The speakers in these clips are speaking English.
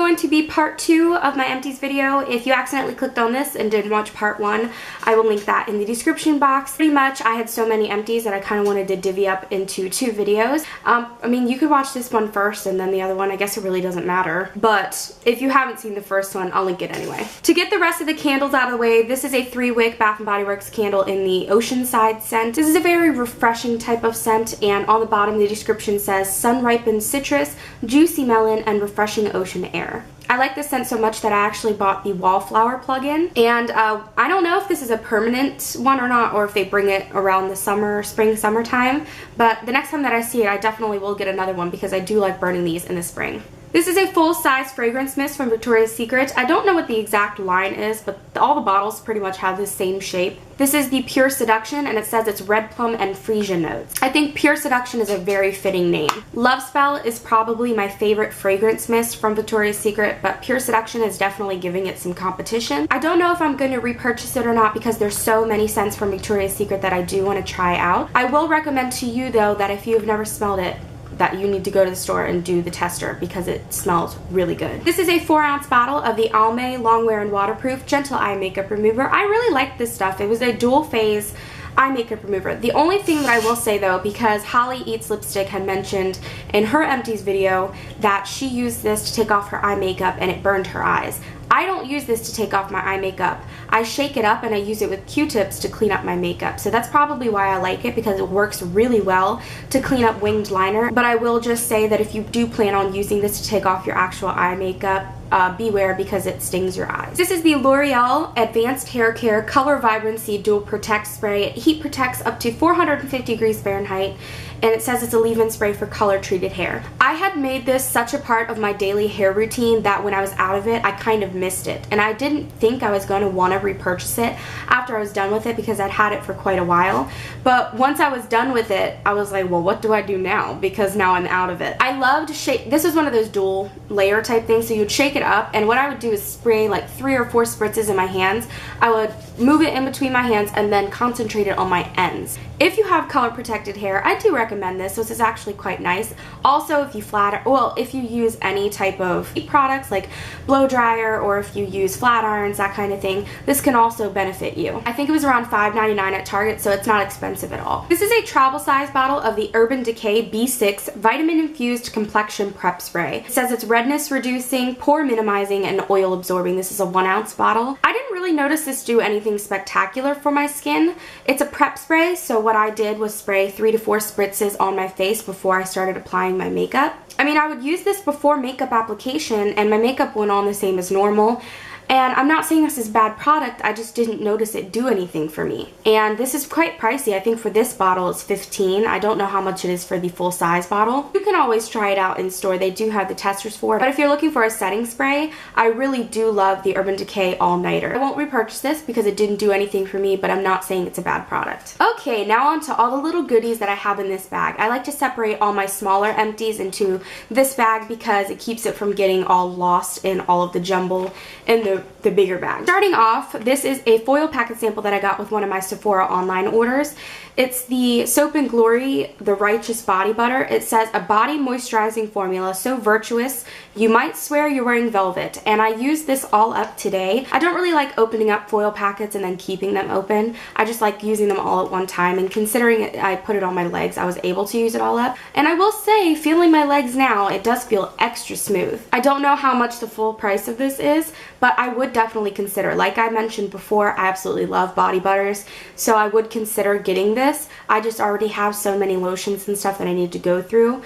going to be part 2 of my Empties video. If you accidentally clicked on this and didn't watch part 1, I will link that in the description box. Pretty much, I had so many Empties that I kind of wanted to divvy up into 2 videos. I mean, you could watch this one first and then the other one. I guess it really doesn't matter. But if you haven't seen the first one, I'll link it anyway. To get the rest of the candles out of the way, this is a 3-wick Bath & Body Works candle in the Oceanside scent. This is a very refreshing type of scent, and on the bottom the description says sun-ripened citrus, juicy melon, and refreshing ocean air. I like this scent so much that I actually bought the wallflower plug-in, and I don't know if this is a permanent one or not, or if they bring it around the summertime, but the next time that I see it, I definitely will get another one because I do like burning these in the spring. This is a full-size fragrance mist from Victoria's Secret. I don't know what the exact line is, but all the bottles pretty much have the same shape. This is the Pure Seduction, and it says it's red plum and freesia notes. I think Pure Seduction is a very fitting name. Love Spell is probably my favorite fragrance mist from Victoria's Secret, but Pure Seduction is definitely giving it some competition. I don't know if I'm going to repurchase it or not because there's so many scents from Victoria's Secret that I do want to try out. I will recommend to you, though, that if you've never smelled it, that you need to go to the store and do the tester because it smells really good. This is a 4-ounce bottle of the Almay Long Wear and Waterproof Gentle Eye Makeup Remover. I really like this stuff. It was a dual phase eye makeup remover. The only thing that I will say though, because Holly Eats Lipstick had mentioned in her Empties video that she used this to take off her eye makeup and it burned her eyes. I don't use this to take off my eye makeup. I shake it up and I use it with Q-tips to clean up my makeup. So that's probably why I like it, because it works really well to clean up winged liner. But I will just say that if you do plan on using this to take off your actual eye makeup, beware because it stings your eyes. This is the L'Oreal Advanced Hair Care Color Vibrancy Dual Protect Spray. It heat protects up to 450 degrees Fahrenheit, and it says it's a leave-in spray for color-treated hair. I had made this such a part of my daily hair routine that when I was out of it, I kind of missed it. And I didn't think I was going to want to repurchase it after I was done with it because I'd had it for quite a while. But once I was done with it, I was like, well, what do I do now? Because now I'm out of it. I loved this was one of those dual layer type things, so you'd shake it up, and what I would do is spray like 3 or 4 spritzes in my hands. I would move it in between my hands and then concentrate it on my ends. If you have color protected hair, I do recommend this. This is actually quite nice. Also, if you use any type of heat products like blow dryer, or if you use flat irons, that kind of thing, this can also benefit you. I think it was around $5.99 at Target, so it's not expensive at all. This is a travel size bottle of the Urban Decay B6 Vitamin Infused Complexion Prep Spray. It says it's redness reducing, pore minimizing, and oil absorbing. This is a 1-ounce bottle. I didn't really notice this do anything spectacular for my skin. It's a prep spray, so what I did was spray 3 to 4 spritzes on my face before I started applying my makeup. I mean, I would use this before makeup application and my makeup went on the same as normal. And I'm not saying this is bad product, I just didn't notice it do anything for me. And this is quite pricey. I think for this bottle it's $15. I don't know how much it is for the full size bottle. You can always try it out in store. They do have the testers for it. But if you're looking for a setting spray, I really do love the Urban Decay All Nighter. I won't repurchase this because it didn't do anything for me, but I'm not saying it's a bad product. Okay, now on to all the little goodies that I have in this bag. I like to separate all my smaller empties into this bag because it keeps it from getting all lost in all of the jumble in the bigger bag. Starting off, this is a foil packet sample that I got with one of my Sephora online orders. It's the Soap & Glory The Righteous Body Butter. It says a body moisturizing formula so virtuous you might swear you're wearing velvet, and I used this all up today. I don't really like opening up foil packets and then keeping them open. I just like using them all at one time, and considering I put it on my legs, I was able to use it all up. And I will say, feeling my legs now, it does feel extra smooth. I don't know how much the full price of this is, but I would definitely consider. Like I mentioned before, I absolutely love body butters, so I would consider getting this. I just already have so many lotions and stuff that I need to go through.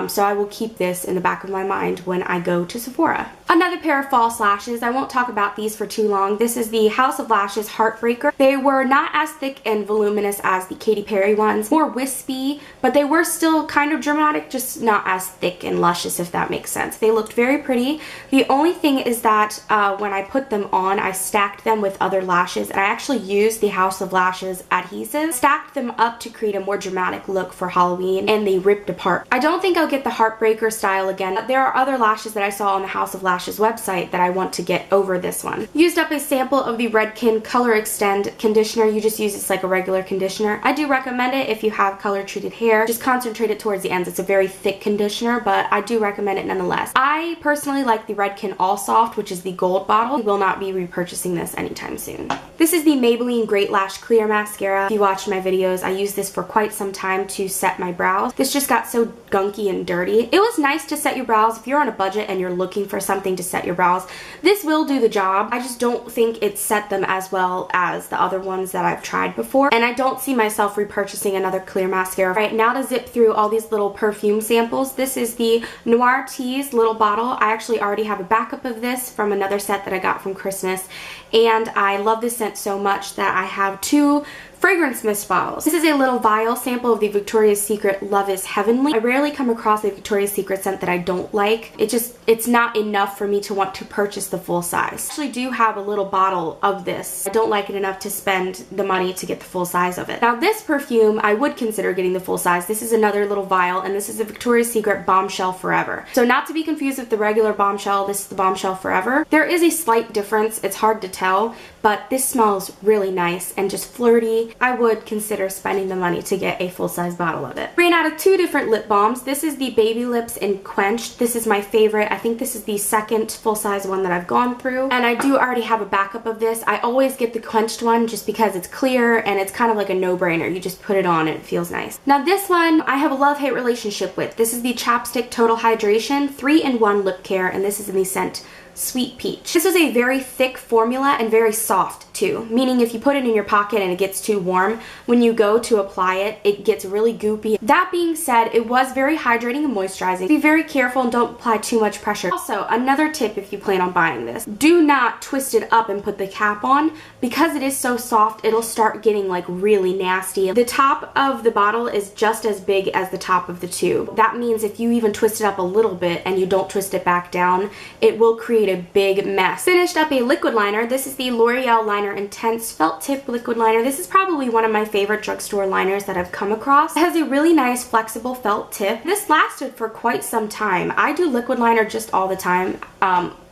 So I will keep this in the back of my mind when I go to Sephora. Another pair of false lashes. I won't talk about these for too long. This is the House of Lashes Heartbreaker. They were not as thick and voluminous as the Katy Perry ones. More wispy, but they were still kind of dramatic, just not as thick and luscious, if that makes sense. They looked very pretty. The only thing is that when I put them on, I stacked them with other lashes, and I actually used the House of Lashes adhesive. Stacked them up to create a more dramatic look for Halloween, and they ripped apart. I don't think think I'll get the Heartbreaker style again. There are other lashes that I saw on the House of Lashes website that I want to get over this one. Used up a sample of the Redken Color Extend conditioner. You just use this like a regular conditioner. I do recommend it if you have color treated hair. Just concentrate it towards the ends. It's a very thick conditioner, but I do recommend it nonetheless. I personally like the Redken All Soft, which is the gold bottle. I will not be repurchasing this anytime soon. This is the Maybelline Great Lash Clear Mascara. If you watched my videos, I used this for quite some time to set my brows. This just got so gunky and dirty. It was nice to set your brows. If you're on a budget and you're looking for something to set your brows, this will do the job. I just don't think it set them as well as the other ones that I've tried before, and I don't see myself repurchasing another clear mascara. Right now, to zip through all these little perfume samples, this is the Noir Tease little bottle. I actually already have a backup of this from another set that I got from Christmas, and I love this scent so much that I have 2 fragrance mist bottles. This is a little vial sample of the Victoria's Secret Love is Heavenly. I rarely come across a Victoria's Secret scent that I don't like. It's not enough for me to want to purchase the full size. I actually do have a little bottle of this. I don't like it enough to spend the money to get the full size of it. Now this perfume, I would consider getting the full size. This is another little vial, and this is the Victoria's Secret Bombshell Forever. So not to be confused with the regular Bombshell, this is the Bombshell Forever. There is a slight difference. It's hard to tell, but this smells really nice and just flirty. I would consider spending the money to get a full-size bottle of it. Ran out of 2 different lip balms. This is the Baby Lips in Quenched. This is my favorite. I think this is the second full-size one that I've gone through, and I do already have a backup of this. I always get the Quenched one just because it's clear and it's kind of like a no-brainer. You just put it on and it feels nice. Now this one I have a love-hate relationship with. This is the Chapstick Total Hydration 3-in-1 Lip Care, and this is in the scent Sweet Peach. This is a very thick formula and very soft too, meaning if you put it in your pocket and it gets too warm, when you go to apply it, it gets really goopy. That being said, it was very hydrating and moisturizing. Be very careful and don't apply too much pressure. Also, another tip if you plan on buying this, do not twist it up and put the cap on. Because it is so soft, it'll start getting like really nasty. The top of the bottle is just as big as the top of the tube. That means if you even twist it up a little bit and you don't twist it back down, it will create a big mess. Finished up a liquid liner. This is the L'Oreal Liner Intense Felt Tip Liquid Liner. This is probably one of my favorite drugstore liners that I've come across. It has a really nice flexible felt tip. This lasted for quite some time. I do liquid liner just all the time.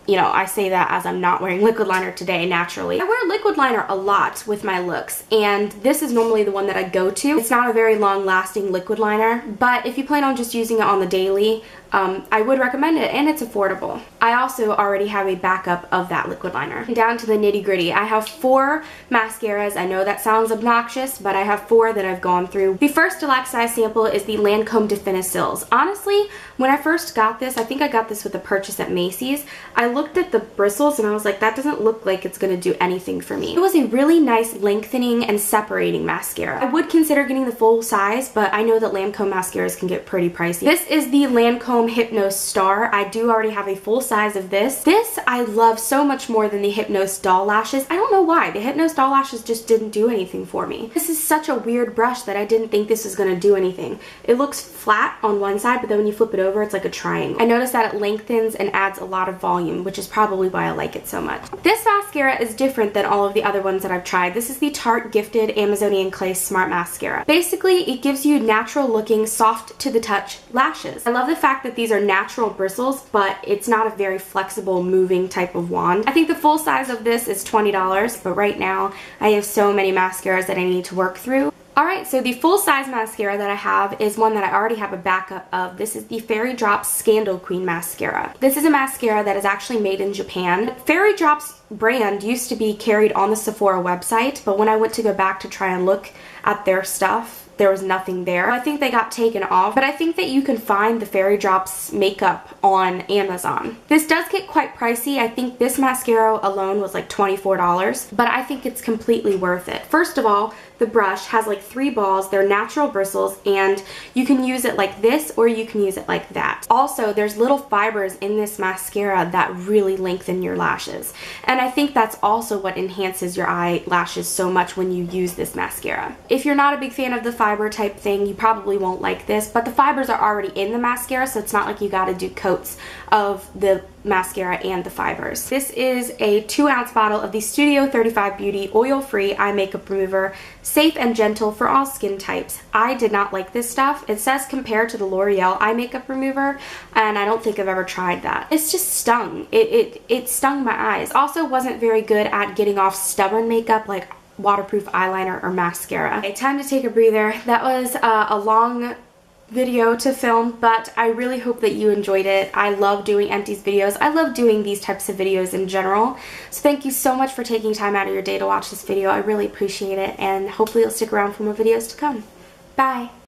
You know, I say that as I'm not wearing liquid liner today, naturally. I wear liquid liner a lot with my looks, and this is normally the one that I go to. It's not a very long-lasting liquid liner, but if you plan on just using it on the daily, I would recommend it, and it's affordable. I also already have a backup of that liquid liner. Down to the nitty-gritty. I have 4 mascaras. I know that sounds obnoxious, but I have 4 that I've gone through. The first deluxe size sample is the Lancome Definicils. Honestly, when I first got this, I think I got this with a purchase at Macy's, I looked at the bristles and I was like, that doesn't look like it's gonna do anything for me. It was a really nice lengthening and separating mascara. I would consider getting the full size, but I know that Lancome mascaras can get pretty pricey. This is the Lancome Hypnose Star. I do already have a full size of this. This I love so much more than the Hypnose Doll Lashes. I don't know why. The Hypnose Doll Lashes just didn't do anything for me. This is such a weird brush that I didn't think this was going to do anything. It looks flat on one side, but then when you flip it over, it's like a triangle. I noticed that it lengthens and adds a lot of volume, which is probably why I like it so much. This mascara is different than all of the other ones that I've tried. This is the Tarte Gifted Amazonian Clay Smart Mascara. Basically, it gives you natural looking, soft to the touch lashes. I love the fact that these are natural bristles, but it's not a very flexible, moving type of wand. I think the full size of this is $20, but right now I have so many mascaras that I need to work through. Alright, so the full size mascara that I have is one that I already have a backup of. This is the Fairy Drops Scandal Queen Mascara. This is a mascara that is actually made in Japan. Fairy Drops brand used to be carried on the Sephora website, but when I went to go back to try and look at their stuff, there was nothing there. I think they got taken off, but I think that you can find the Fairy Drops makeup on Amazon. This does get quite pricey. I think this mascara alone was like $24, but I think it's completely worth it. First of all, the brush has like 3 balls. They're natural bristles, and you can use it like this or you can use it like that. Also, there's little fibers in this mascara that really lengthen your lashes, and I think that's also what enhances your eyelashes so much when you use this mascara. If you're not a big fan of the fibers, fiber type thing, you probably won't like this, but the fibers are already in the mascara, so it's not like you gotta do coats of the mascara and the fibers. This is a 2-ounce bottle of the Studio 35 Beauty oil-free eye makeup remover, safe and gentle for all skin types. I did not like this stuff. It says compared to the L'Oreal eye makeup remover, and I don't think I've ever tried that. It's just stung. It stung my eyes. Also wasn't very good at getting off stubborn makeup like waterproof eyeliner or mascara. Okay, time to take a breather. That was a long video to film, but I really hope that you enjoyed it. I love doing Empties videos. I love doing these types of videos in general. So thank you so much for taking time out of your day to watch this video. I really appreciate it, and hopefully you'll stick around for more videos to come. Bye!